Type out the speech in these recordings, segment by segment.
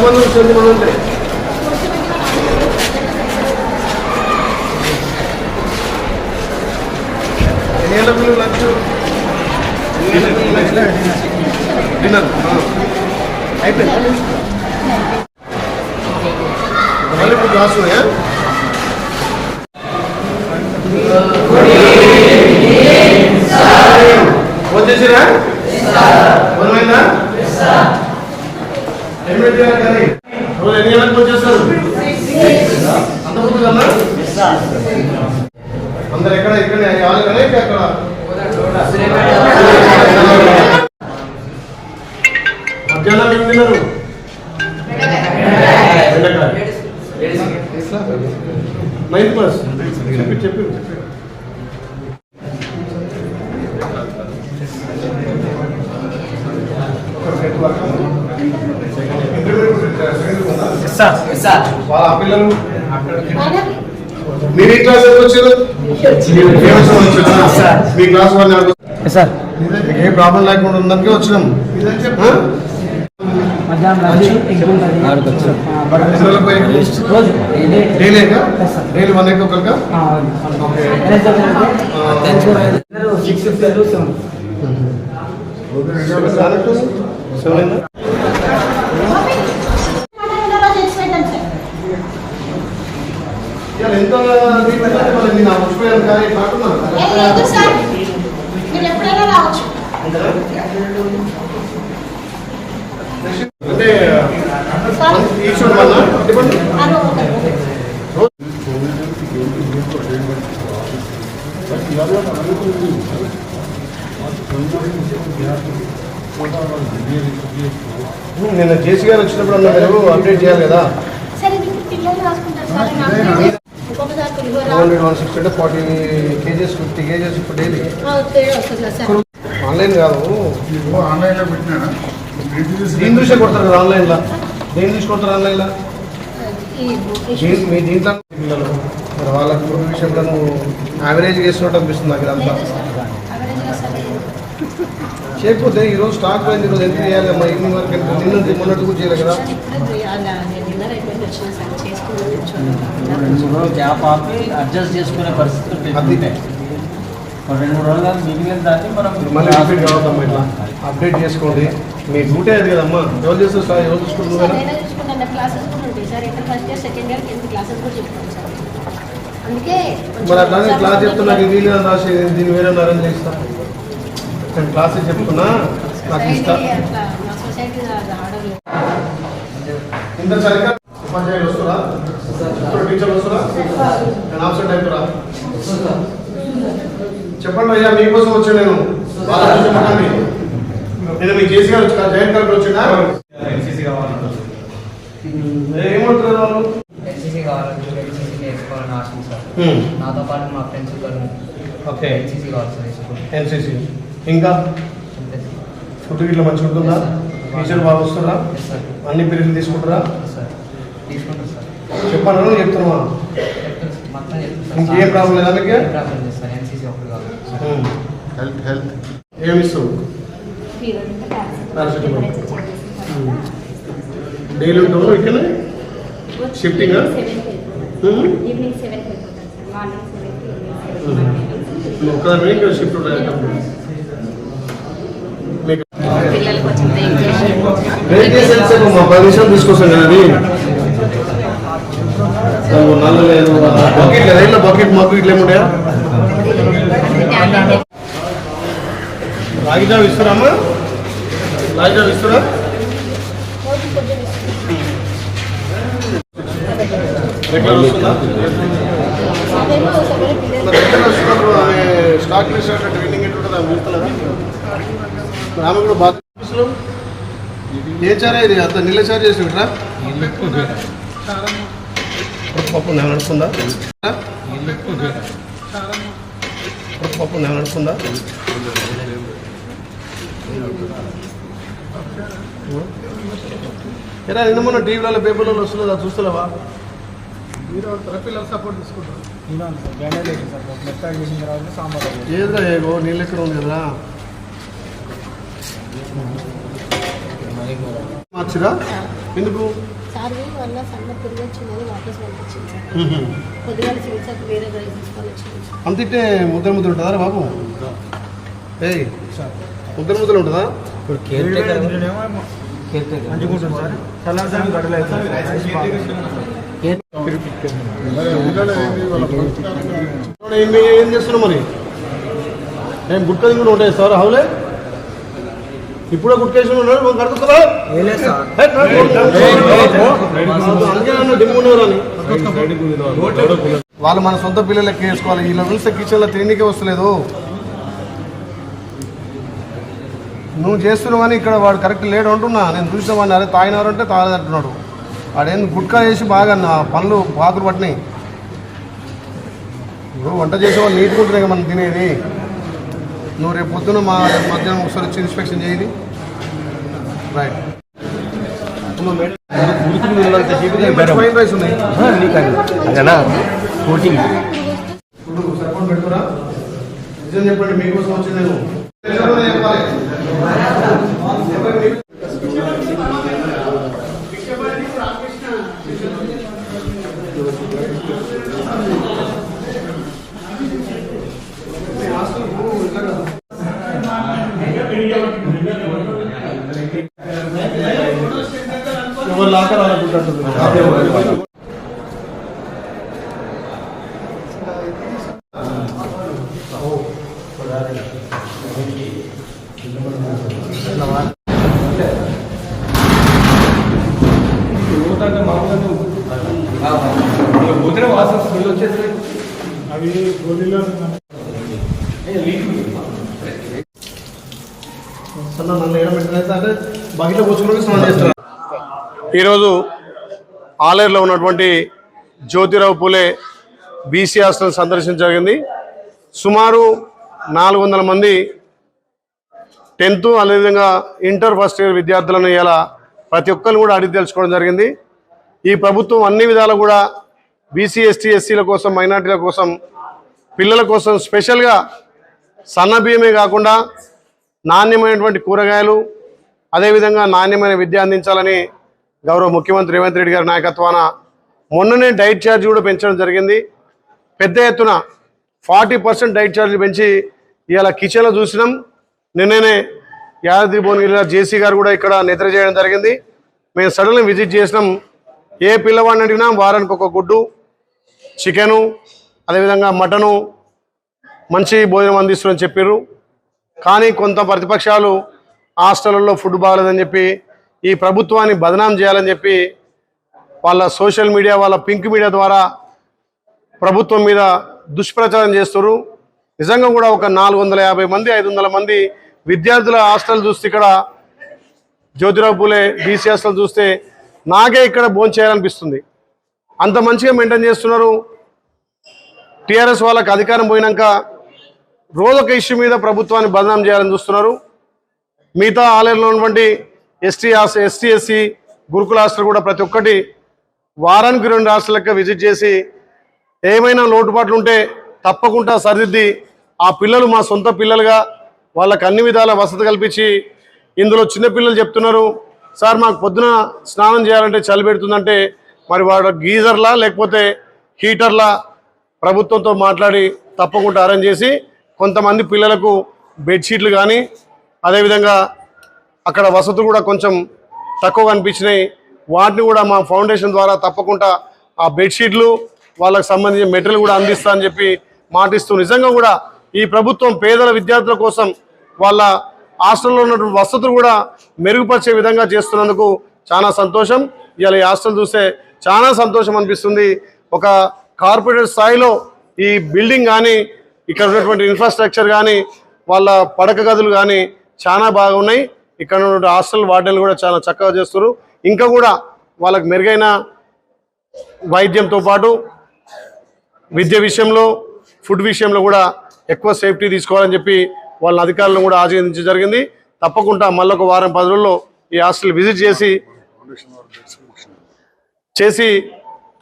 ఎంతమంది వచ్చింది మనం ఉంటే ఎన్ని గంటలకు లంచ్ డిన్నర్ అయిపోయింది మళ్ళీ ఇప్పుడు క్లాస్ ఉన్నాయా ఫోన్ చేసిరా ఫోన్మైందా ఏం పెట్టారు కానీ రోజు ఎన్ని గంటలకు ఫోన్ చేస్తారు అంతకుముందు కన్నా అందరు ఎక్కడ ఇక్కడ కానీ అక్కడ మధ్యాహ్నం ఏం తిన్నారు నైన్త్ క్లాస్ చెప్పి వాళ్ళ పిల్లలు మీరు ఈ క్లాస్ వచ్చారు మీ క్లాస్ సార్ ఏ ప్రాబ్లం లేకుండా ఉందానికి వచ్చినాం డైలీ 1 ఎగ్ ఒకరికా ఎంత మర్చిపోయాను కానీ కాకున్నాను అంటే ఈశ్వర్ వల్ల నేను జేసీ గారు వచ్చినప్పుడు అన్న మీరు అప్డేట్ చేయాలి కదా 160 అంటే 40 kgs 50 kgs ఇప్పుడు డైలీ ఆన్లైన్ కాదు ఆన్లైన్లో పెట్టినా దీని చూసే కొడతారు కదా ఆన్లైన్లో దేని చూసి కొడతారు ఆన్లైన్లో మీ దీంట్లో పిల్లలు మరి వాళ్ళకి ఫుడ్ విషయంలో నువ్వు యావరేజ్ వేసినట్టు అనిపిస్తుంది నాకు ఇదంతా చేయకపోతే ఈరోజు స్టాక్ పోయింది ఈరోజు ఎంత చేయాలి అమ్మా ఈవినింగ్ వరకు ఎంత నిన్న మొన్నట్టు కూడా చేయలేదు కదా గ్యాప్ ఆపి అడ్జస్ట్ చేసుకునే పరిస్థితులు 2-3 రోజులు మిగిలిన దాన్ని మనం మళ్ళీ రిపీట్ కావద్దమ్మా ఇట్లా అప్డేట్ చేసుకోండి మీ డ్యూటీ అది కదమ్మా ఎవరు చేస్తారు సార్ ఎవరు చూసుకుంటున్నారు మరి అట్లానే క్లాస్ చెప్తున్నా వీలు రాసి దీన్ని వేరే అరేంజ్ చేస్తా నేను క్లాసెస్ చెప్తున్నా నాకు ఇస్తా ఇంత సరిగ్గా ఉపాధ్యాయులు వస్తురా టీచర్లు వస్తురా నేను ఆబ్సెంట్ అవుతురా చెప్పండి అయ్యా మీకోసం వచ్చా నేను చెప్పండి నేను మీకు జేసీ గారు వచ్చి జైన్ గారికి వచ్చినా ఏమంటారు వాళ్ళు ఎన్సీసీ కావాలంటే ఎన్సీసీ నేర్చుకోవాలని ఆశ సార్ నాతో పాటు మా ఫ్రెండ్స్ ఓకే ఎన్సీసీ కావాలి సార్ ఎన్సీసీ ఇంకా ఫుడ్ ఇట్లా మంచిగా ఉంటుందా టీచర్ బాగా వస్తుందా అన్ని పీరియడ్లు తీసుకుంటారా తీసుకుంటారు సార్ చెప్పాను చెప్తున్నా ఇంకేం ప్రాబ్లం లేదా మీకు సార్ ఎన్సీసీ ఒకటి కావాలి హెల్త్ హెల్త్ ఏమి ఇస్తావు డైలీ ఉంటావు ఇక్కడ షిఫ్టింగ్ ఒక్కదాని ఇంకా షిఫ్ట్ ఉంటాయి మా 10 నిమిషాలు తీసుకొస్తాం కదా అది నల్ల లేదు బకెట్ లేదా ఇలా బకెట్ మాకు ఇట్లా ఏముంటాయా రాగిజావ ఇస్తారమ్మా రాగిజావ ఇస్తారా రెగ్యులర్ వస్తుందా రెగ్యులర్ వస్తున్నప్పుడు ఆమె స్టాక్ లిస్ట్ ట్రైనింగ్ ఎట్టుంటుంది ఆమె చూస్తున్నారా ఆమె కూడా బాగా ఏ చారా ఇది అంత నీళ్ళ చారు చేసి పెట్టరా పప్పు నేను నడుస్తుందా పప్పు నేను నడుస్తుందా ఎలా నిన్న మొన్న టీవీలలో పేపర్లలో వస్తుందా చూస్తున్నావా మీరు పిల్లలు సపోర్ట్ తీసుకుంటారు ఏదో ఏగో నీళ్ళు ఎక్కడ ఉంది కదా మార్చిరా ఎందుకు సార్ వల్ల సన్న పురుగు వచ్చిందని వాపస్ పంపించింది సార్. కొద్దిగా చికిత్సకు వేరే గడి తీసుకొని వచ్చింది సార్. అంతింటే ముద్ర ఉంటుందా బాబు? ఏయ్ ముద్ర ఉంటుందా? ఇప్పుడు కేర్ టేకర్ ఏం చేస్తున్నావు మరి? నేను గుట్క కూడా ఉంటాయి సార్ హౌలే ఇప్పుడే గుట్కేసి ఉన్నాడు కడుతుందా? వాళ్ళు మన సొంత పిల్లలకి వేసుకోవాలి. వీళ్ళ పిలిస్తే కిచెన్లో తిండికే వస్తలేదు. నువ్వు చేస్తున్నావు అని ఇక్కడ వాడు కరెక్ట్ లేడు అంటున్నా. నేను చూసిన వాడిని అదే తాగినారంటే తాగదంటున్నాడు. వాడేం గుట్కా చేసి బాగా పనులు పాకులు పట్టినాయి. ఇప్పుడు వంట చేసేవాళ్ళు నీట్గా ఉంటున్నాయి కదా మనం తినేది. నువ్వు రేపు పొద్దున మధ్యాహ్నం ఒకసారి వచ్చి ఇన్స్పెక్షన్ చేయాలి. రైట్. ఫ్రైడ్ రైస్ ఉన్నాయి సరిపడి పెట్టుకురా. నిజం చెప్పండి, మీకోసం వచ్చి నేను చెప్పాలి. ఎవరు లాకర్ అనుకుంటారు. అవి గోళీలో అంటే బకెట్లో పోసుకుని స్నానం చేస్తారు. ఈరోజు ఆలేరులో ఉన్నటువంటి జ్యోతిరావు పూలే బీసీ హాస్టల్ సందర్శించడం జరిగింది. సుమారు 400 మంది 10th అదేవిధంగా ఇంటర్ ఫస్ట్ ఇయర్ విద్యార్థులను ఇలా ప్రతి ఒక్కరిని కూడా అడిగి తెలుసుకోవడం జరిగింది. ఈ ప్రభుత్వం అన్ని విధాలు కూడా బీసీ ఎస్టీ ఎస్సీల కోసం మైనార్టీల కోసం పిల్లల కోసం స్పెషల్గా సన్న బియ్యమే కాకుండా నాణ్యమైనటువంటి కూరగాయలు అదేవిధంగా నాణ్యమైన విద్య అందించాలని గౌరవ ముఖ్యమంత్రి రేవంత్ రెడ్డి గారి నాయకత్వాన మొన్ననే డైట్ ఛార్జ్ కూడా పెంచడం జరిగింది. పెద్ద ఎత్తున 40% డైట్ ఛార్జ్ పెంచి ఇవాళ కిచెన్లో చూసినాం. నిన్ననే యాదాద్రి భువనగిరి జేసీ గారు కూడా ఇక్కడ నిద్ర చేయడం జరిగింది. మేము సడన్గా విజిట్ చేసినాం. ఏ పిల్లవాడిని అడిగినా వారానికి ఒక గుడ్డు, చికెను, అదేవిధంగా మటను మంచి భోజనం అందిస్తున్నారని చెప్పారు. కానీ కొంత ప్రతిపక్షాలు హాస్టళ్లలో ఫుడ్ బాగలేదని చెప్పి ఈ ప్రభుత్వాన్ని బదనాం చేయాలని చెప్పి వాళ్ళ సోషల్ మీడియా వాళ్ళ పింక్ మీడియా ద్వారా ప్రభుత్వం మీద దుష్ప్రచారం చేస్తారు. నిజంగా కూడా ఒక 450 మంది 500 మంది విద్యార్థుల హాస్టల్ చూస్తే ఇక్కడ జ్యోతిరావు పూలే బీసీ హాస్టల్ చూస్తే నాకే ఇక్కడ భోజనం చేయాలనిపిస్తుంది. అంత మంచిగా మెయింటైన్ చేస్తున్నారు. టీఆర్ఎస్ వాళ్ళకి అధికారం పోయినాక రోజొక ఇష్యూ మీద ప్రభుత్వాన్ని బదనాం చేయాలని చూస్తున్నారు. మిగతా ఆలయంలో ఉన్నటువంటి ఎస్టీ ఎస్సీ గురుకుల హాస్టల్ కూడా ప్రతి ఒక్కటి వారానికి 2 హాస్టళ్ళకి విజిట్ చేసి ఏమైనా లోటుపాట్లు ఉంటే తప్పకుండా సరిదిద్ది ఆ పిల్లలు మా సొంత పిల్లలుగా వాళ్ళకి అన్ని విధాల వసతి కల్పించి ఇందులో చిన్నపిల్లలు చెప్తున్నారు, సార్ మాకు పొద్దున స్నానం చేయాలంటే చలి పెడుతుందంటే మరి వాడు గీజర్లా లేకపోతే హీటర్లా ప్రభుత్వంతో మాట్లాడి తప్పకుండా అరేంజ్ చేసి కొంతమంది పిల్లలకు బెడ్షీట్లు కానీ అదేవిధంగా అక్కడ వసతులు కూడా కొంచెం తక్కువ అనిపించినాయి. వాటిని కూడా మా ఫౌండేషన్ ద్వారా తప్పకుండా ఆ బెడ్షీట్లు వాళ్ళకు సంబంధించిన మెటీరియల్ కూడా అందిస్తా అని చెప్పి మాటిస్తూ నిజంగా కూడా ఈ ప్రభుత్వం పేదల విద్యార్థుల కోసం వాళ్ళ హాస్టల్లో ఉన్నటువంటి వసతులు కూడా మెరుగుపరిచే విధంగా చేస్తున్నందుకు చాలా సంతోషం. ఇవాళ ఈ హాస్టల్ చూస్తే చాలా సంతోషం అనిపిస్తుంది. ఒక కార్పొరేట్ స్థాయిలో ఈ బిల్డింగ్ కానీ ఇక్కడ ఉన్నటువంటి ఇన్ఫ్రాస్ట్రక్చర్ కానీ వాళ్ళ పడక గదులు కానీ చాలా బాగున్నాయి. ఇక్కడ ఉన్నటువంటి హాస్టల్ వార్డెన్లు కూడా చాలా చక్కగా చేస్తారు. ఇంకా కూడా వాళ్ళకి మెరుగైన వైద్యంతో పాటు విద్య విషయంలో ఫుడ్ విషయంలో కూడా ఎక్కువ సేఫ్టీ తీసుకోవాలని చెప్పి వాళ్ళ అధికారులను కూడా ఆదేశించడం జరిగింది. తప్పకుండా మళ్ళొక వారం 10 రోజుల్లో ఈ హాస్టల్ విజిట్ చేసి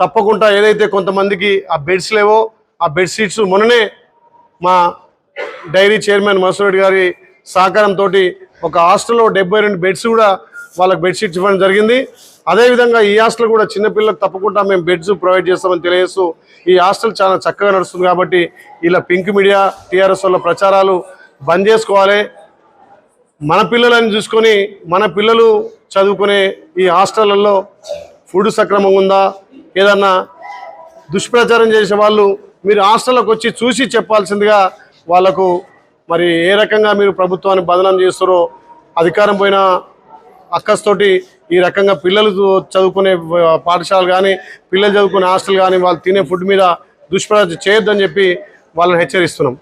తప్పకుండా ఏదైతే కొంతమందికి ఆ బెడ్స్ లేవో ఆ బెడ్షీట్స్ మొన్ననే మా డైరీ చైర్మన్ మసూర్ రెడ్డి గారి సహకారంతో ఒక హాస్టల్లో 72 బెడ్స్ కూడా వాళ్ళకి బెడ్షీట్స్ ఇవ్వడం జరిగింది. అదేవిధంగా ఈ హాస్టల్ కూడా చిన్నపిల్లలకు తప్పకుండా మేము బెడ్స్ ప్రొవైడ్ చేస్తామని తెలియజేస్తూ ఈ హాస్టల్ చాలా చక్కగా నడుస్తుంది కాబట్టి ఇలా పింక్ మీడియా టీఆర్ఎస్ వల్ల ప్రచారాలు బంద్ చేసుకోవాలి. మన పిల్లలని చూసుకొని మన పిల్లలు చదువుకునే ఈ హాస్టళ్లలో ఫుడ్ సక్రమంగా ఉందా, ఏదన్నా దుష్ప్రచారం చేసే వాళ్ళు మీరు హాస్టల్లోకి వచ్చి చూసి చెప్పాల్సిందిగా వాళ్ళకు మరి ఏ రకంగా మీరు ప్రభుత్వాన్ని బదనాం చేస్తారో అధికారం పోయిన అక్కస్తోటి ఈ రకంగా పిల్లలు చదువుకునే పాఠశాలలు కానీ పిల్లలు చదువుకునే హాస్టల్ కానీ వాళ్ళు తినే ఫుడ్ మీద దుష్ప్రచారం చేయొద్దని చెప్పి వాళ్ళని హెచ్చరిస్తున్నాం.